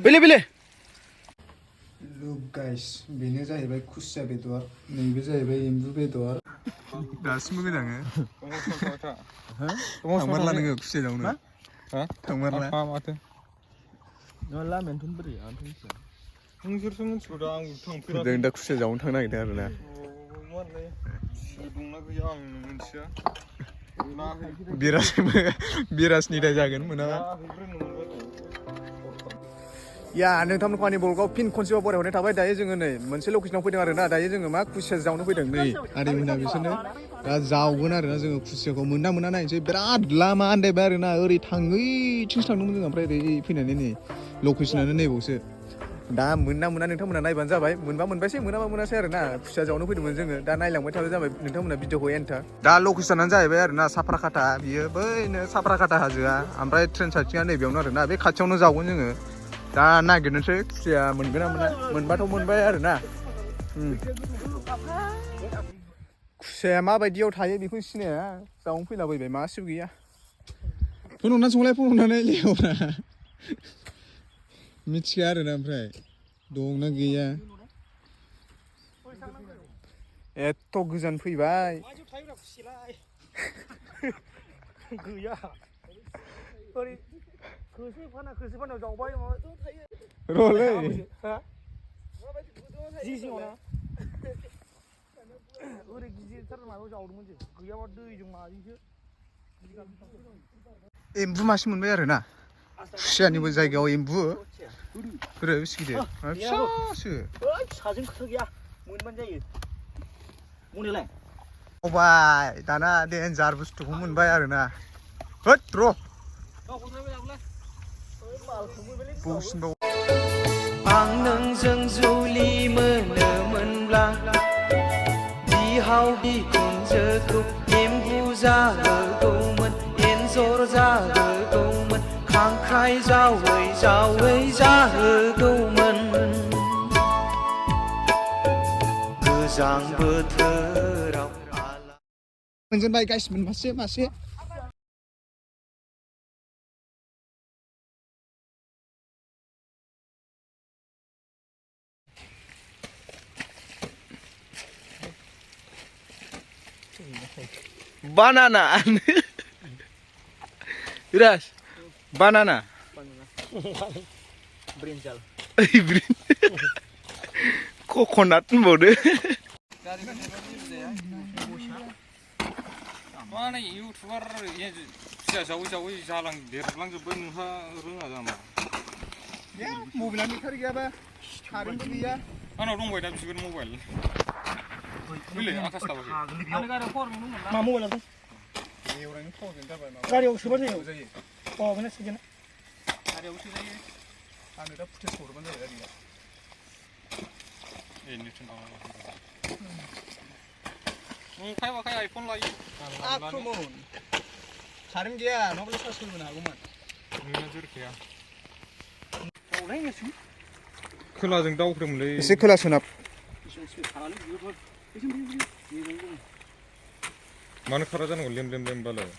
बेले Look guys, बेनो जाहैबाय खुसिया बेदर, नैबे जाहैबाय एम्बु बेदर. दासिमबो गोदाङो. थांमारला नोङो खुसिया जावनो. थांमारला. माथो? नोंला मेन्थन बोरै आंथ' मिथिया. नोंसोरसो मिथिगौ दा आं थांफेराखै. जों दा खुसिया जावनो थांनो नागिरदों आरोना. मालाय दंना गैया आं मिथिया. बिराजनिफ्राय जागोन मोनाबा. या नोंथांमोनखौ आंनि ब्लगाव फिन खनसेबाव बरायहरनाय थाबाय. दायो जोङो नै मोनसे लकेसनाव फैदों आरोना. दायो जोङो मा खुसिया जावनो फैदों. नै आदैमोना बिसोरनो दा जावगोन आरोना जोङो खुसियाखौ मोना नायनोसै. बिराद लामा आन्दायबाय आरोना. ओरै थाङैथिंसो थांदोंमोन जों, ओमफ्राय ओरै फैनानै नै लकेसनानो नैबावसो. दा मोना नायबानो जाबाय. मोनबा मोनबायसै, मोनाबा मोनासै आरोना. खुसिया जावनो फैदोंमोन जोङो. दा नायलांबाय थाबाय जाबाय नोंथांमोना भिडिअखौ एन्टार. दा लकेसनानो जाहैबाय आरोना साप्रा काटा. बियो बैनो साप्रा काटा हाजोआ. ओमफ्राय ट्रेन साइथिंआ नैबेयावनो आरोना. बे खाथियावनो जावगोन जोङो. दा नागिरनोसै खुसिया मोनगोन ना मोना. मोनबाथ' मोनबाय आरोना. खुसियाया माबायदियाव थायो बेखौ सिनाया. जावनो फैलाबायबाय, मासेबो गैया. फन हरनानै लेहरा मिथिया आरोना. ओमफ्राय दंना गैया. एथ' गोजान फैबाय. गैया. खोसे फानाव जावबाय र'लै जिङावना ओरै गिदिरथार माबायाव जावदोंमोन जों. गैयाबा दैजों माजोंसो. एम्बु मासे मोनबाय आरोना. खुसियानिबो जायगायाव एम्बु. बोरै बेसे गिदिर? फिसासो. फिसाजों खोथा गैया, मोनबानो जायो. मनेलाय बाय दाना देन्जार बुस्थुखौ मोनबाय आरोना. होद र' आं नोंजों जुलि मोनोमोनब्ला बिहाव बिखुनजोखौ एम्बु जाहोगौमोन, एन्जर जाहोगौमोन, खांख्राइ जावै जाहोगौमोन. गोजां बोथोराव मोनजेनबाय गाइस, मोनबासो मासे. banana. Iras, banana. Brinjal. Coconut mode. Mana YouTuber ya jauh-jauh jalan देरलांजोब्बाय नोंहा रोङा जामा. या मबाइलानो खारि गैयाबा कारेन्टबो गैया. आंनाव दंबाय दा बिगुर मबाइल. फैलै आकाश थाबाय. मा मबाइल आरो? एवरायनो थावजों जाबाय माबा. गारियाव सोबानो जायो. अ बेना सोगोन. गारियाव सोजायो. आंनो दा फुटेज हरबानो जाबाय गारिया. ए निउटन खाय आइफन लायो. आक्रमन. कारेन्ट गैया, नङाब्ला सार्ज होनो हागौमोन. नोंना जोरखाया. खोलाजों दावख्रोमोनलै. एसे खोला सोनाब. मानो खारा जानांगौ लेम बालाय.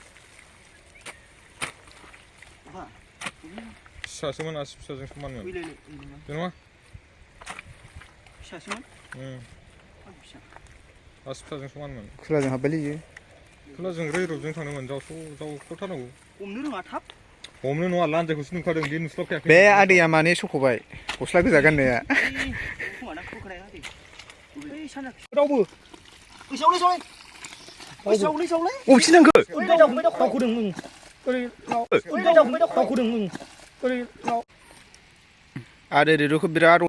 फिसासोमोन, आसि फिसाजों समानमोन. जेन'बा फिसासोमोन? आसि फिसाजों समानमोन. खोलाजों हाबबायलै इयो. खोलाजों रैरुबजों थांदोंमोन. जावख'थारनांगौ. हमनो रोङा थाब. हमनो नङा, लान्जायखौसो नुखादों. बे नुस्लाबखायाखै. बे आदैया माने सख'बाय गस्ला गोजा गाननाया. रावबो जावलाय अबेथिं थांखो? दावखोदों ओं. ओरै दावखोदों ओं. ओरै आदै रेरुखौ बिराद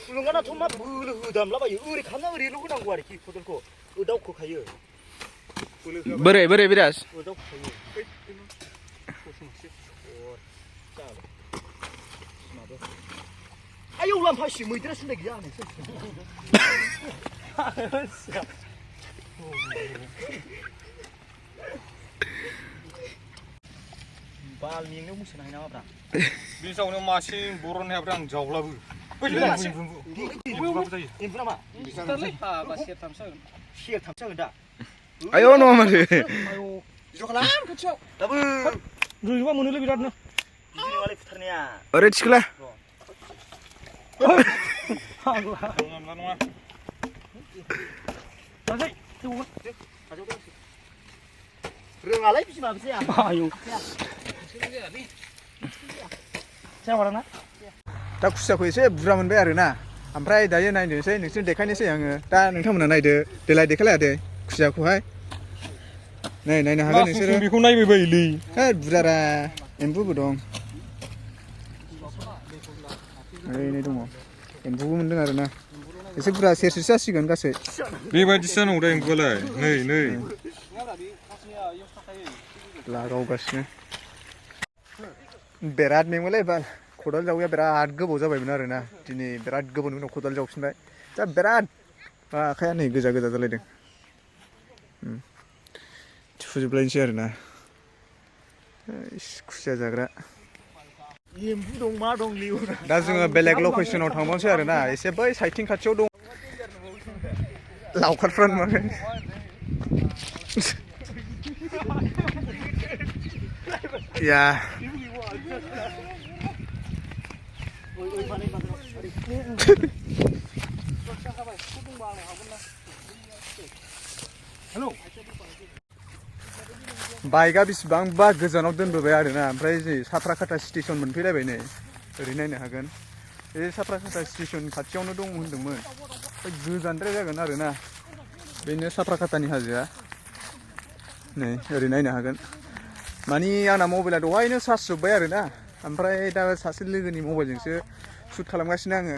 थुलुंगानाथ' मा बोलो होदामलाबायो. ओरै खालामना ओरैल' होनांगौ आरोखि खदालखौ. दावखोखायो. बोरै बिराज? दावखोखायो. आयौ लांफासि मैदेरा सिन्था गैया आंनो. बाल मेंनायाव मोसानो हायो नामाब्रा? बे जावनायाव मासे बरननो हायाब्रा आं जावलाबो. एम्फौ नामा सेरथामसो जागोन दा आयौ नङा माथो ज' खालाम खाथियाव दाबो गैबा मोनोलै बिरादनो बिदि नङालै फुथारनाया ओरै थिखोला रोङालै बिमा बिजाया आयौ जाबाना दा खुसियाखौ एसे बुरजा मोनबाय आरोना ओमफ्राय दायो नायनोसै नोंसोर देखायनोसै आङो दा नोंथांमोना नायदो देलाय देखायलायदो खुसियाखौहाय नै नायनो हागोन नोंसोरो बेखौ नायबाय बायोलै होद बुरजारा एम्बुबो दं ओरैनो दङ एम्बुबो मोनदों आरोना एसे बुरजा सेरसेसो जासिगोन गासै बेबायदिसो जानांगौ दा एम्फौआलाय नै लागावगासिनो बिराद मेङोलै बाल खदाल जावैया बिराद गोबाव जाबायमोन आरोना दिनै बिराद गोबावनि उनाव खदाल जावफिनबाय दा बिराद आखाया नै गोजा गोजा जालायदों थुफुजोबलायनोसै आरोना खुसिया जाग्रा एम्बु दं मा दं दा जोङो बेलेग लकेसनाव थांबावनोसै आरोना एसे बै साइथिं खाथियाव दं लावखारफ्रा नुवाखै या बाइकआ बेसेबांबा गोजानाव दोनबोबाय आरोना ओमफ्राय जै साप्रा काटा स्टेसन मोनफैलायबाय नै ओरै नायनो हागोन बे साप्रा काटा स्टेसन खाथियावनो दं होनदोंमोन गोजानद्राय जागोन आरोना बेनो साप्रा काटानि हाजोआ नै ओरै नायनो हागोन मानि आंना मबाइला दहायनो चार्ज जोब्बाय आरोना ओमफ्राय दा सासे लोगोनि मबाइलजोंसो शुट खालामगासिनो आङो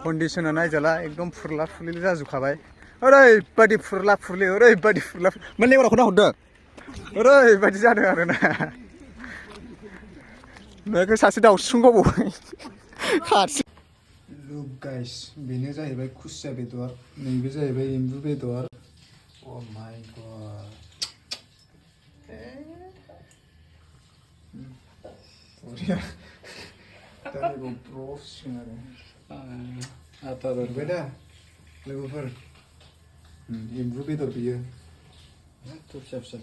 कन्डिसना नायजाला एकदम फुरला फुरलि जाजोबखाबाय ओरैबायदि फुरला फुरलि ओरैबायदि फुरला मा लेवारखौ नाहरदों ओरैबायदि जादों आरोना बेखौ सासे दाउस्रुं गावबावबाय खाथि लुक गाइस बेनो जाहैबाय खुसिया बेदर नैबे जाहैबाय एम्बु बेदर अ माय गड बरिया दा लोगो ब्रसिगोन आरो आदार होबाय दा लोगोफोर एम्बु बेदर बियो फिसा फिसा